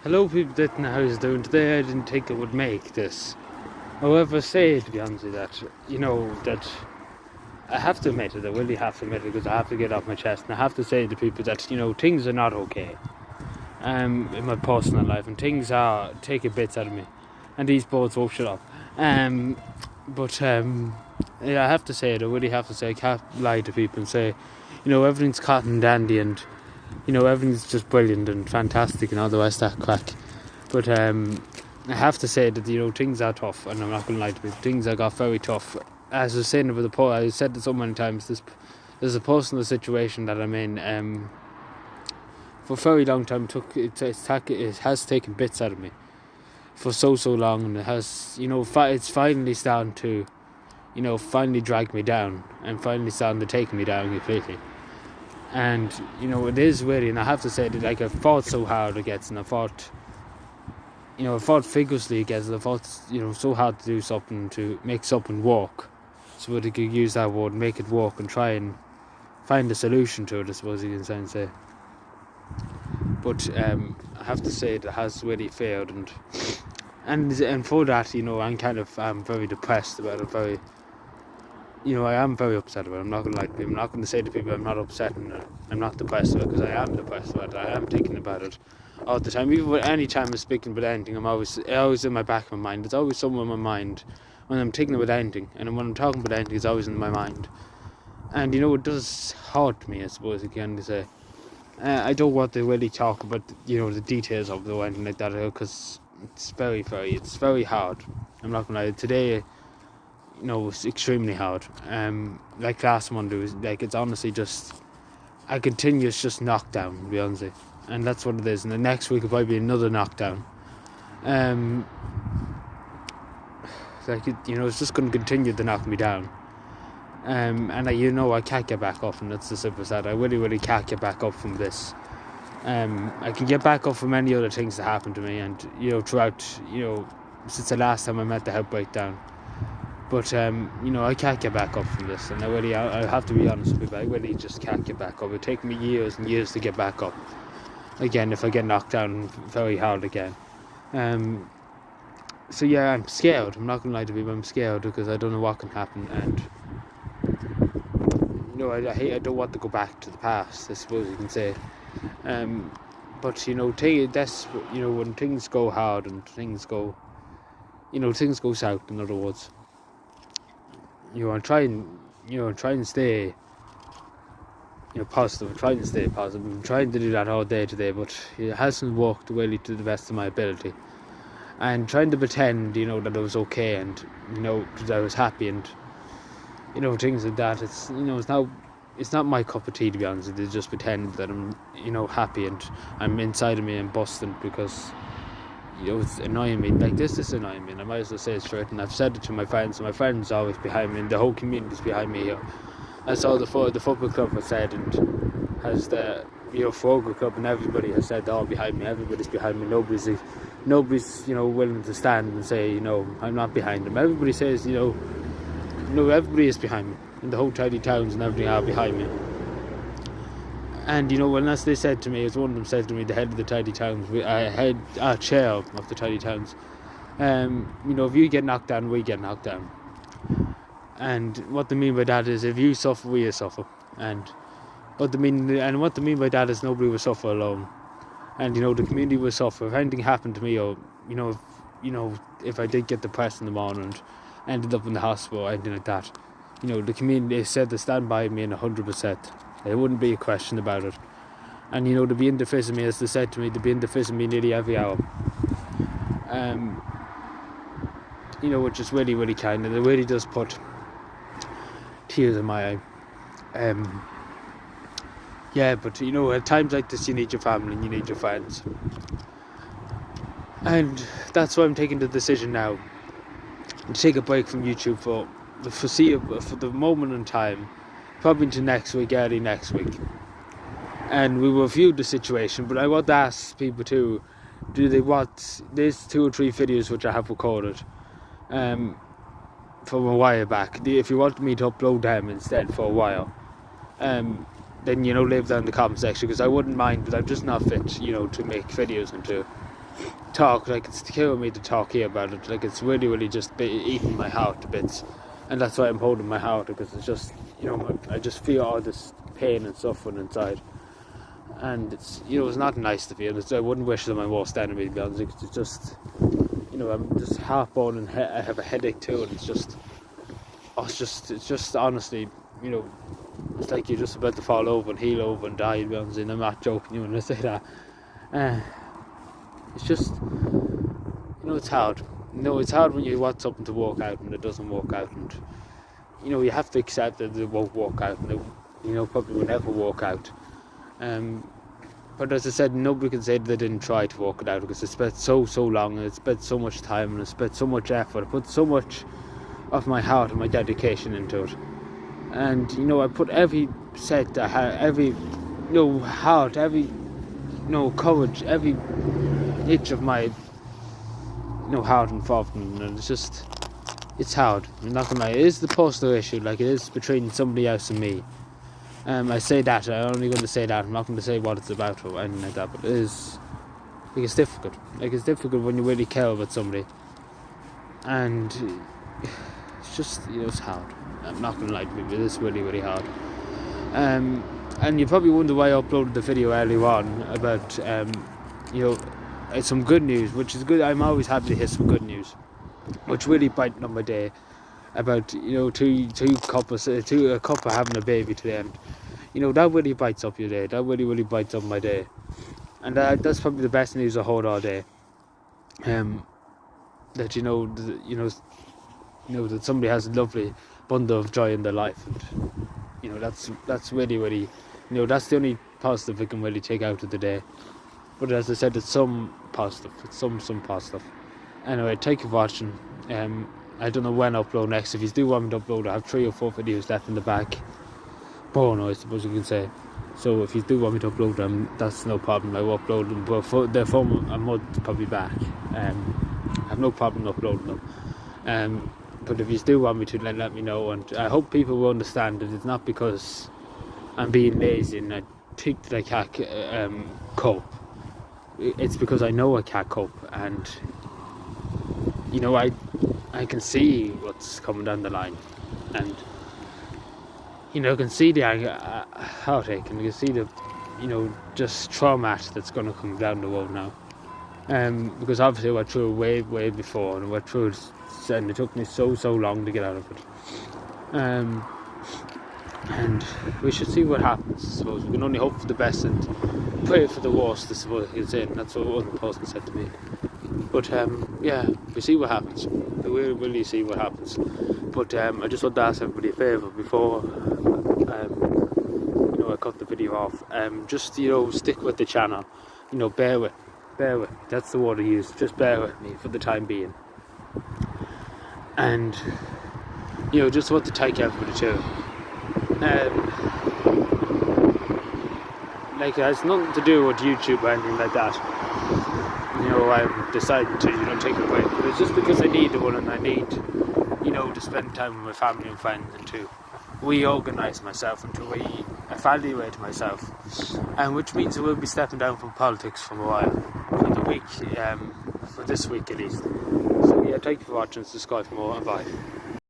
Hello people that know how it's doing today. I didn't think I would make this. However, say to be honest with you, that I have to admit it, I really have to admit it because I have to get off my chest and I have to say to people that, things are not okay in my personal life and things are taking bits out of me. And these both won't shut up. Yeah, I have to say it, I really have to say I can't lie to people and say, everything's cotton dandy and everything's just brilliant and fantastic and all the rest of that crack. But I have to say that, things are tough, and I'm not going to lie to people. Things have got very tough. As I was saying over the poll, I said it so many times, there's a personal situation that I'm in. For a very long time, it has taken bits out of me. For so long, and it has, it's finally starting to, finally drag me down, and finally starting to take me down completely. And, it is really, and I have to say that, I fought so hard against, and I fought vigorously against it. I fought, so hard to do something, to make something work. So that I could use that word, make it work, and try and find a solution to it, I suppose you can say. But I have to say it has really failed, and for that, I'm very depressed about it, I am very upset about it. I'm not going to lie to people. I'm not going to say to people I'm not upset and I'm not depressed about it, because I am depressed about it. I am thinking about it all the time. Even any time I'm speaking about anything, I'm always in my back of my mind. It's always somewhere in my mind when I'm thinking about anything. And when I'm talking about anything, it's always in my mind. And, it does hurt me, I suppose you can say. I don't want to really talk about, the details of it or anything like that, because it's very hard. I'm not going to lie. Today, it's extremely hard. Like last Monday, it's honestly just a continuous just knockdown, to be honest. And that's what it is. And the next week will probably be another knockdown. It's just going to continue to knock me down. And I can't get back up, and that's the simple that I really can't get back up from this. I can get back up from any other things that happened to me, and throughout, since the last time I met the health breakdown. But I can't get back up from this, and I have to be honest with you, I really just can't get back up. It'll take me years and years to get back up again if I get knocked down very hard again. So yeah, I'm scared. I'm not gonna lie to people, I'm scared because I don't know what can happen, and I don't want to go back to the past, I suppose you can say. But when things go hard and things go south, in other words, I try and stay positive. I'm trying to stay positive. I'm trying to do that all day today, but it hasn't worked really to the best of my ability. And trying to pretend, that I was okay, and that I was happy, and things like that. It's not my cup of tea, to be honest. It's just pretend that I'm happy, and I'm inside of me and busting because it's annoying me. Like this is annoying me, and I might as well say it straight. And I've said it to my friends, and my friends are always behind me, and the whole community is behind me here. That's all the football club has said, and has the football club, and everybody has said they're all behind me. Everybody's behind me. Nobody's willing to stand and say I'm not behind them. Everybody says everybody is behind me, and the whole tidy towns and everything are behind me. And as they said to me, as one of them said to me, the head of the tidy towns, head chair of the tidy towns, if you get knocked down, we get knocked down. And what they mean by that is, if you suffer, we suffer. And what they mean by that is, nobody will suffer alone. And the community will suffer if anything happened to me, or if I did get depressed in the morning and ended up in the hospital or anything like that. The community said to stand by me in 100%. There wouldn't be a question about it. And to be in the fist of me, as they said to me, to be in the fist of me nearly every hour. Which is really kind, and it really does put tears in my eye. But at times like this, you need your family and you need your friends. And that's why I'm taking the decision now to take a break from YouTube for the moment in time, probably into early next week. And we will review the situation, but I want to ask people too, do they want these 2 or 3 videos which I have recorded from a while back, if you want me to upload them instead for a while, then leave that in the comment section, because I wouldn't mind, but I'm just not fit to make videos and to talk, like it's killing me to talk here about it. Like it's really just eating my heart to bits, and that's why I'm holding my heart, because it's just, I just feel all this pain and suffering inside, and it's it's not nice to feel. I wouldn't wish it on my worst enemy, to be honest. It's just I'm just heartburn, and I have a headache too, and it's just honestly, it's like you're just about to fall over and heel over and die, to be honest. And I'm not joking when I say that. It's just, it's hard. It's hard when you want something to work out and it doesn't work out, and you have to accept that it won't work out, and it probably will never work out. But as I said, nobody can say that they didn't try to work it out, because it spent so long, and it spent so much time, and it spent so much effort. I put so much of my heart and my dedication into it, and I put every set I had, every heart, every courage, every inch of my heart involved in it, and it's hard. I'm not gonna lie, it is the personal issue, like it is between somebody else and me. I say that, I'm only going to say that, I'm not going to say what it's about or anything like that, but it is, like, it's difficult. Like, it's difficult when you really care about somebody, and it's just, it's hard. I'm not going to lie to you, but it's really hard. And you probably wonder why I uploaded the video earlier on about, some good news, which is good. I'm always happy to hear some good news, which really brightened up my day, about two couples, a couple having a baby to the end. That really brights up your day. That really brights up my day, and that's probably the best news I heard all day. That that somebody has a lovely bundle of joy in their life, and that's really that's the only positive we can really take out of the day. But as I said, it's some positive. It's some positive. Anyway, thank you for watching. I don't know when I'll upload next. If you do want me to upload, I have 3 or 4 videos left in the back. I suppose you can say. So if you do want me to upload them, that's no problem. I will upload them, but they're from a month probably back. I have no problem uploading them. But if you do want me to, then let me know. And I hope people will understand that it's not because I'm being lazy and I think that I can't cope. It's because I know I can't cope, and I can see what's coming down the line, and I can see the heartache, and I can see the just trauma that's going to come down the road now, because obviously I went through it way before, and I went through it, and it took me so long to get out of it, and we should see what happens. I suppose we can only hope for the best and pray for the worst, I suppose you can say, and that's what one person said to me. But we see what happens. We will really see what happens. But I just want to ask everybody a favour before I cut the video off. Just stick with the channel. Bear with. That's the word I use. Just bear with me for the time being. And just want to thank everybody too. Like, it has nothing to do with YouTube or anything like that. I'm deciding to take a break, but it's just because I need one, and I need to spend time with my family and friends, and to reorganise myself, and to evaluate myself, and which means I will be stepping down from politics for a while, for the week, for this week at least. So thank you for watching. Subscribe for more, and bye.